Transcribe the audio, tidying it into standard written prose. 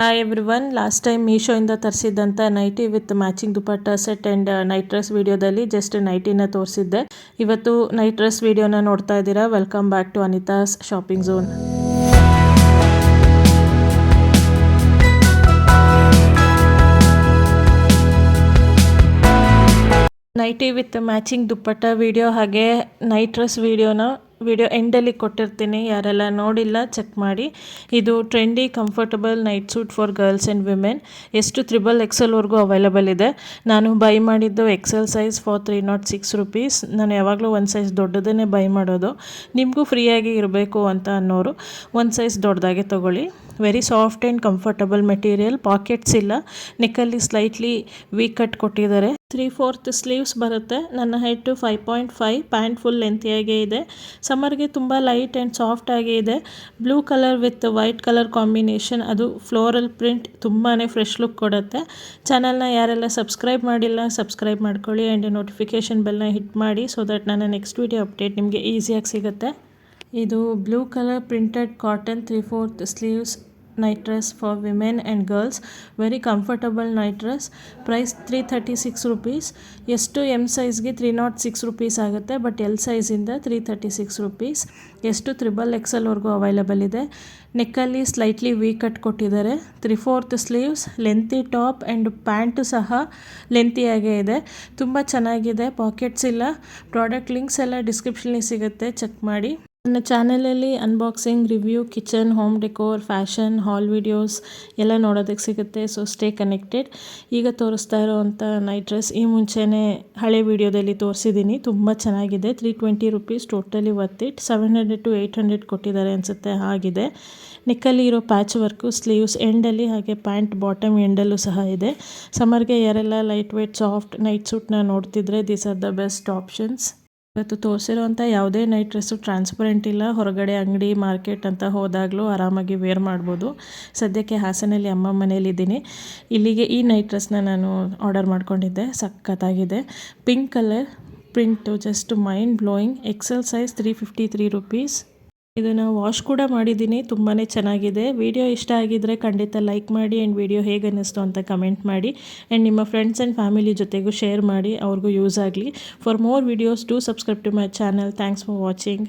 Hi everyone, last time ಮೀಶೋಯಿಂದ ತರಿಸಿದ್ದಂಥ nighty with matching dupatta set and night dress ವಿಡಿಯೋದಲ್ಲಿ just ನೈಟಿನ ತೋರಿಸಿದ್ದೆ. ಇವತ್ತು ನೈಟ್ ಡ್ರೆಸ್ ವಿಡಿಯೋನ ನೋಡ್ತಾ ಇದ್ದೀರಾ. Welcome back to Anita's shopping zone. Nighty with matching dupatta video ಹಾಗೆ ನೈಟ್ ಡ್ರೆಸ್ ವಿಡಿಯೋ ಎಂಡಲ್ಲಿ ಕೊಟ್ಟಿರ್ತೀನಿ. ಯಾರೆಲ್ಲ ನೋಡಿಲ್ಲ ಚೆಕ್ ಮಾಡಿ. ಇದು trendy comfortable night suit for girls and women. ಎಷ್ಟು XXL ಅವೈಲೇಬಲ್ ಇದೆ. ನಾನು ಬೈ ಮಾಡಿದ್ದು XL ಸೈಜ್ ಫಾರ್ 306 rupees. ನಾನು ಯಾವಾಗಲೂ ಒಂದು ಸೈಜ್ ದೊಡ್ಡದನ್ನೇ ಬೈ ಮಾಡೋದು. ನಿಮಗೂ ಫ್ರೀಯಾಗಿ ಇರಬೇಕು ಅಂತ ಅನ್ನೋರು ಒಂದು ಸೈಜ್ ದೊಡ್ಡದಾಗೆ ತೊಗೊಳ್ಳಿ. Very soft and comfortable material. Pockets ಇಲ್ಲ. ನೆಕ್ಕಲ್ಲಿ ಸ್ಲೈಟ್ಲಿ ವಿ ಕಟ್ ಕೊಟ್ಟಿದ್ದಾರೆ. 3/4 ಸ್ಲೀವ್ಸ್ ಬರುತ್ತೆ. ನನ್ನ ಹೈಟು 5.5. ಪ್ಯಾಂಟ್ ಫುಲ್ ಲೆಂತಿಯಾಗೇ ಇದೆ. ಸಮರ್ಗೆ ತುಂಬ ಲೈಟ್ ಆ್ಯಂಡ್ ಸಾಫ್ಟ್ ಆಗಿ ಇದೆ. Blue colour with white colour combination, ಅದು ಫ್ಲೋರಲ್ ಪ್ರಿಂಟ್, ತುಂಬಾ ಫ್ರೆಶ್ ಲುಕ್ ಕೊಡುತ್ತೆ. ಚಾನಲ್ನ ಯಾರೆಲ್ಲ ಸಬ್ಸ್ಕ್ರೈಬ್ ಮಾಡಿಲ್ಲ ಸಬ್ಸ್ಕ್ರೈಬ್ ಮಾಡ್ಕೊಳ್ಳಿ ಆ್ಯಂಡ್ ನೋಟಿಫಿಕೇಷನ್ ಬೆಲ್ನ ಹಿಟ್ ಮಾಡಿ, ಸೊ ದಟ್ ನನ್ನ ನೆಕ್ಸ್ಟ್ ವಿಡಿಯೋ ಅಪ್ಡೇಟ್ ನಿಮಗೆ ಈಸಿಯಾಗಿ ಸಿಗುತ್ತೆ. ಇದು blue colour printed cotton 3/4 sleeves night dress for women and girls. Very comfortable night dress. Price 336 rupees. ಎಷ್ಟು ಎಮ್ ಸೈಜ್ಗೆ 306 rupees ಆಗುತ್ತೆ, ಬಟ್ ಎಲ್ ಸೈಜಿಂದ 336 rupees. ಎಷ್ಟು XXL ಅವೈಲೇಬಲ್ ಇದೆ. ನೆಕ್ಕಲ್ಲಿ ಸ್ಲೈಟ್ಲಿ ವಿ ಕಟ್ ಕೊಟ್ಟಿದ್ದಾರೆ. 3/4 sleeves, lengthy top and pant ಸಹ ಲೆಂತಿಯಾಗೇ ಇದೆ. ತುಂಬ ಚೆನ್ನಾಗಿದೆ. ಪಾಕೆಟ್ಸ್ ಇಲ್ಲ. ಪ್ರಾಡಕ್ಟ್ ಲಿಂಕ್ಸ್ ಎಲ್ಲ ಡಿಸ್ಕ್ರಿಪ್ಷನ್ಲಿ ಸಿಗುತ್ತೆ, ಚೆಕ್ ಮಾಡಿ. ನನ್ನ ಚಾನಲಲ್ಲಿ unboxing, review, kitchen, home decor, fashion, haul videos ಎಲ್ಲ ನೋಡೋದಕ್ಕೆ ಸಿಗುತ್ತೆ. So stay connected. ಈಗ ತೋರಿಸ್ತಾ ಇರೋವಂಥ ನೈಟ್ ಡ್ರೆಸ್ ಈ ಮುಂಚೆನೇ ಹಳೆ ವಿಡಿಯೋದಲ್ಲಿ ತೋರಿಸಿದ್ದೀನಿ. ತುಂಬ ಚೆನ್ನಾಗಿದೆ. 320 rupees totally worth it. 700 to 800 ಕೊಟ್ಟಿದ್ದಾರೆ ಅನಿಸುತ್ತೆ, ಆಗಿದೆ. ನೆಕ್ಕಲ್ಲಿ ಇರೋ ಪ್ಯಾಚ್ ವರ್ಕು ಸ್ಲೀವ್ಸ್ ಎಂಡಲ್ಲಿ ಹಾಗೆ ಪ್ಯಾಂಟ್ ಬಾಟಮ್ ಎಂಡಲ್ಲೂ ಸಹ ಇದೆ. ಸಮರ್ಗೆ ಯಾರೆಲ್ಲ ಲೈಟ್ ವೇಟ್ ಸಾಫ್ಟ್ ನೈಟ್ ಸೂಟ್ನ ನೋಡ್ತಿದ್ರೆ these are the best options. ಇವತ್ತು ತೋರಿಸಿರೋವಂಥ ಯಾವುದೇ ನೈಟ್ ಡ್ರೆಸ್ಸು ಟ್ರಾನ್ಸ್ಪರೆಂಟ್ ಇಲ್ಲ. ಹೊರಗಡೆ ಅಂಗಡಿ ಮಾರ್ಕೆಟ್ ಅಂತ ಹೋದಾಗಲೂ ಆರಾಮಾಗಿ ವೇರ್ ಮಾಡ್ಬೋದು. ಸದ್ಯಕ್ಕೆ ಹಾಸನಲ್ಲಿ ಅಮ್ಮ ಮನೇಲಿದ್ದೀನಿ. ಇಲ್ಲಿಗೆ ಈ ನೈಟ್ ಡ್ರೆಸ್ನ ನಾನು ಆರ್ಡರ್ ಮಾಡ್ಕೊಂಡಿದ್ದೆ. ಸಖತ್ತಾಗಿದೆ. Pink colour print, just mind blowing. XL size 353 rupees. ಇದನ್ನು ವಾಶ್ ಕೂಡ ಮಾಡಿದ್ದೀನಿ. ತುಂಬಾ ಚೆನ್ನಾಗಿದೆ. ವಿಡಿಯೋ ಇಷ್ಟ ಆಗಿದ್ದರೆ ಖಂಡಿತ ಲೈಕ್ ಮಾಡಿ ಆ್ಯಂಡ್ ವಿಡಿಯೋ ಹೇಗೆ ಅನ್ನಿಸ್ತು ಅಂತ ಕಮೆಂಟ್ ಮಾಡಿ ಆ್ಯಂಡ್ ನಿಮ್ಮ ಫ್ರೆಂಡ್ಸ್ ಆ್ಯಂಡ್ ಫ್ಯಾಮಿಲಿ ಜೊತೆಗೂ ಶೇರ್ ಮಾಡಿ, ಅವ್ರಿಗೂ ಯೂಸ್ ಆಗಲಿ. For more videos do subscribe to my channel. Thanks for watching.